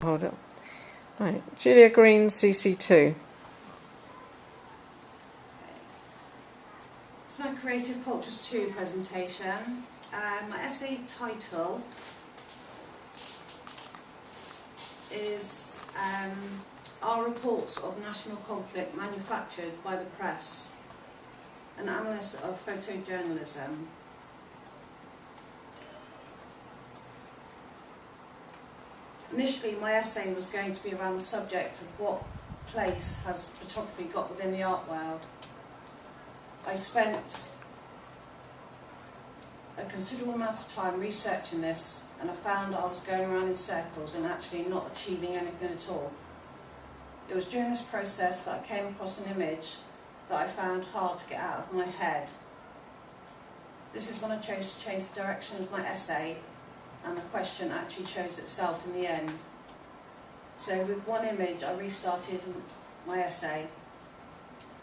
hold up. Right, Julia Green, CC2. It's my Creative Cultures 2 presentation. My essay title is Are Reports of National Conflict Manufactured by the Press? An Analysis of Photojournalism. Initially, my essay was going to be around the subject of what place has photography got within the art world. I spent a considerable amount of time researching this, and I found I was going around in circles and actually not achieving anything at all. It was during this process that I came across an image that I found hard to get out of my head. This is when I chose to change the direction of my essay, and the question actually shows itself in the end. So with one image I restarted my essay.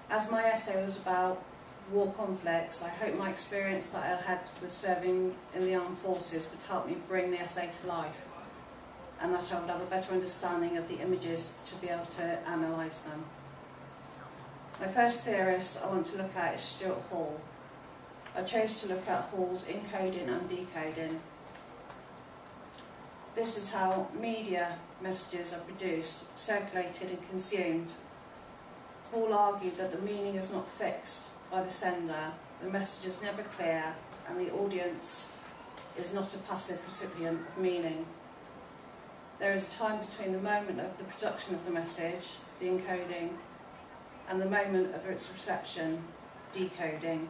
As my essay was about war conflicts, I hope my experience that I had with serving in the armed forces would help me bring the essay to life, and that I would have a better understanding of the images to be able to analyse them. My first theorist I want to look at is Stuart Hall. I chose to look at Hall's encoding and decoding. This is how media messages are produced, circulated and consumed. Hall argued that the meaning is not fixed by the sender, the message is never clear, and the audience is not a passive recipient of meaning. There is a time between the moment of the production of the message, the encoding, and the moment of its reception, decoding.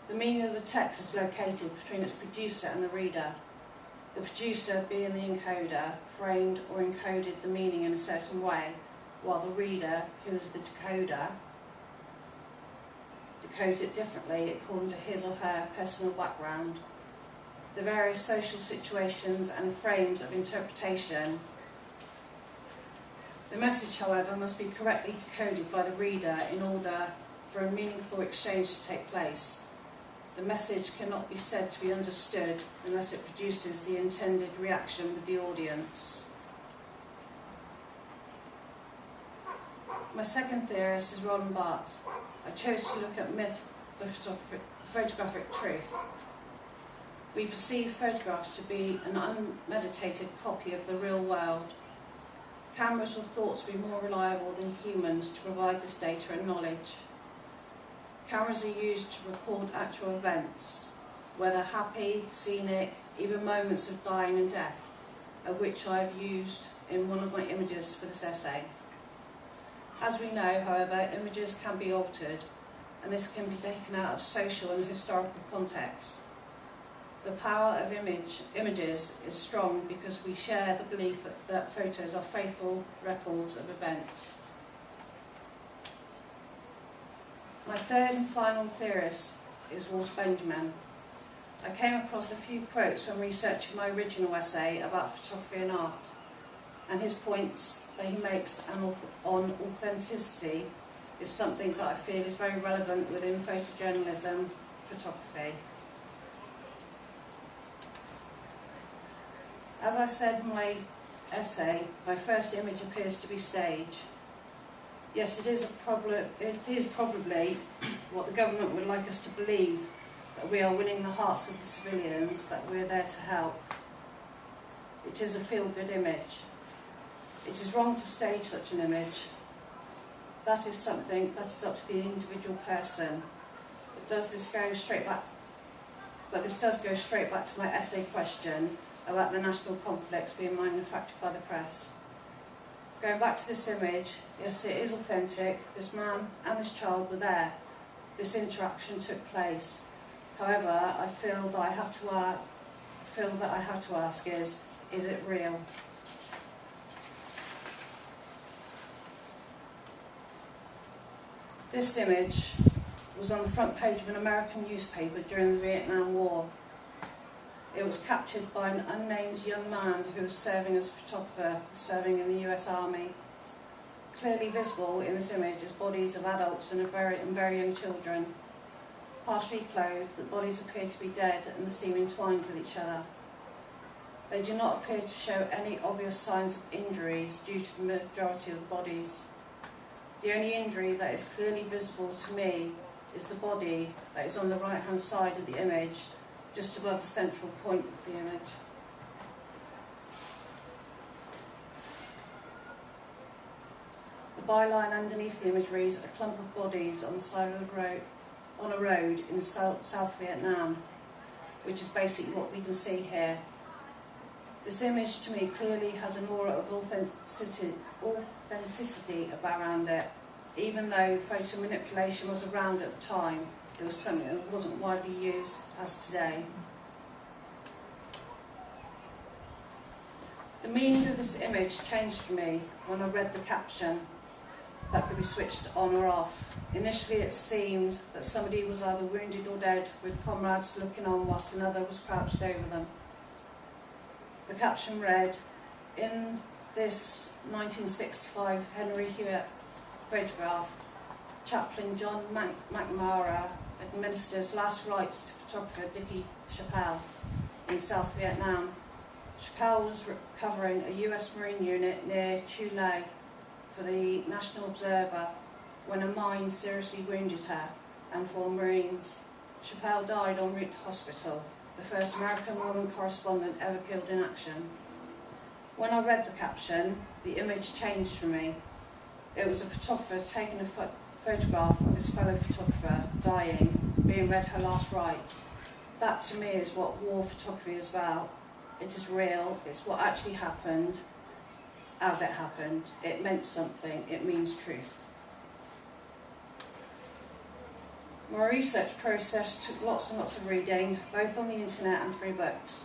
The meaning of the text is located between its producer and the reader. The producer, being the encoder, framed or encoded the meaning in a certain way, while the reader, who is the decoder, decodes it differently according to his or her personal background. The various social situations and frames of interpretation. The message, however, must be correctly decoded by the reader in order for a meaningful exchange to take place. The message cannot be said to be understood unless it produces the intended reaction with the audience. My second theorist is Roland Barthes. I chose to look at myth of photographic truth. We perceive photographs to be an unmeditated copy of the real world. Cameras were thought to be more reliable than humans to provide this data and knowledge. Cameras are used to record actual events, whether happy, scenic, even moments of dying and death, of which I have used in one of my images for this essay. As we know, however, images can be altered, and this can be taken out of social and historical context. The power of images is strong because we share the belief that photos are faithful records of events. My third and final theorist is Walter Benjamin. I came across a few quotes when researching my original essay about photography and art, and his points that he makes on authenticity is something that I feel is very relevant within photojournalism photography. As I said in my essay, my first image appears to be staged. Yes, it is probably what the government would like us to believe, that we are winning the hearts of the civilians, that we're there to help. It is a feel-good image. It is wrong to stage such an image. That is something that is up to the individual person. But this does go straight back to my essay question about the national conflicts being manufactured by the press. Going back to this image, yes, it is authentic. This man and this child were there. This interaction took place. However, I feel that I have to ask is it real? This image was on the front page of an American newspaper during the Vietnam War. It was captured by an unnamed young man who was serving as a photographer, serving in the US Army. Clearly visible in this image is bodies of adults and very young children. Partially clothed, the bodies appear to be dead and seem entwined with each other. They do not appear to show any obvious signs of injuries due to the majority of the bodies. The only injury that is clearly visible to me is the body that is on the right hand side of the image, just above the central point of the image. The byline underneath the image reads a clump of bodies on the side of the road, on a road in South Vietnam, which is basically what we can see here. This image to me clearly has an aura of authenticity around it. Even though photo manipulation was around at the time, it was something that wasn't widely used as today. The meaning of this image changed for me when I read the caption that could be switched on or off. Initially it seemed that somebody was either wounded or dead, with comrades looking on whilst another was crouched over them. The caption read, "In this 1965 Henry Hewitt photograph, Chaplain John McNamara administers last rites to photographer Dickie Chappelle in South Vietnam. Chappelle was covering a US Marine unit near Chu Lai for the National Observer when a mine seriously wounded her and 4 Marines. Chappelle died en route to hospital, the first American woman correspondent ever killed in action." When I read the caption, the image changed for me. It was a photographer taking a photograph of his fellow photographer dying, being read her last rites. That to me is what war photography is about. It is real, it's what actually happened as it happened. It meant something, it means truth. My research process took lots and lots of reading, both on the internet and through books.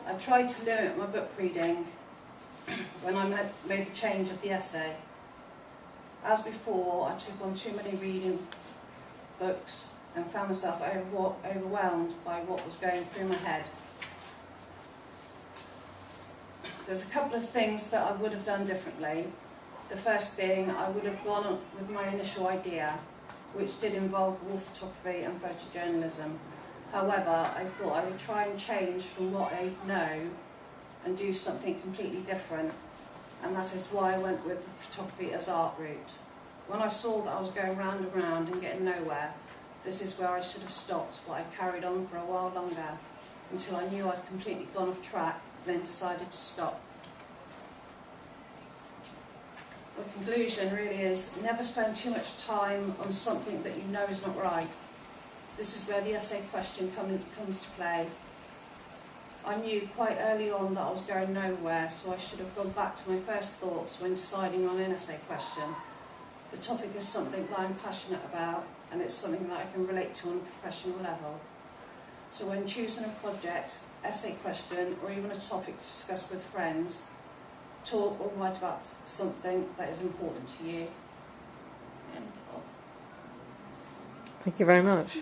I tried to limit my book reading when I made the change of the essay. As before, I took on too many reading books and found myself overwhelmed by what was going through my head. There's a couple of things that I would have done differently. The first being, I would have gone on with my initial idea, which did involve war photography and photojournalism. However, I thought I would try and change from what I know and do something completely different, and that is why I went with the photography as art route. When I saw that I was going round and round and getting nowhere, this is where I should have stopped, but I carried on for a while longer, until I knew I'd completely gone off track, then decided to stop. My conclusion really is, never spend too much time on something that you know is not right. This is where the essay question comes to play. I knew quite early on that I was going nowhere, so I should have gone back to my first thoughts when deciding on an essay question. The topic is something that I'm passionate about, and it's something that I can relate to on a professional level. So when choosing a project, essay question, or even a topic to discuss with friends, talk or write about something that is important to you. Thank you very much.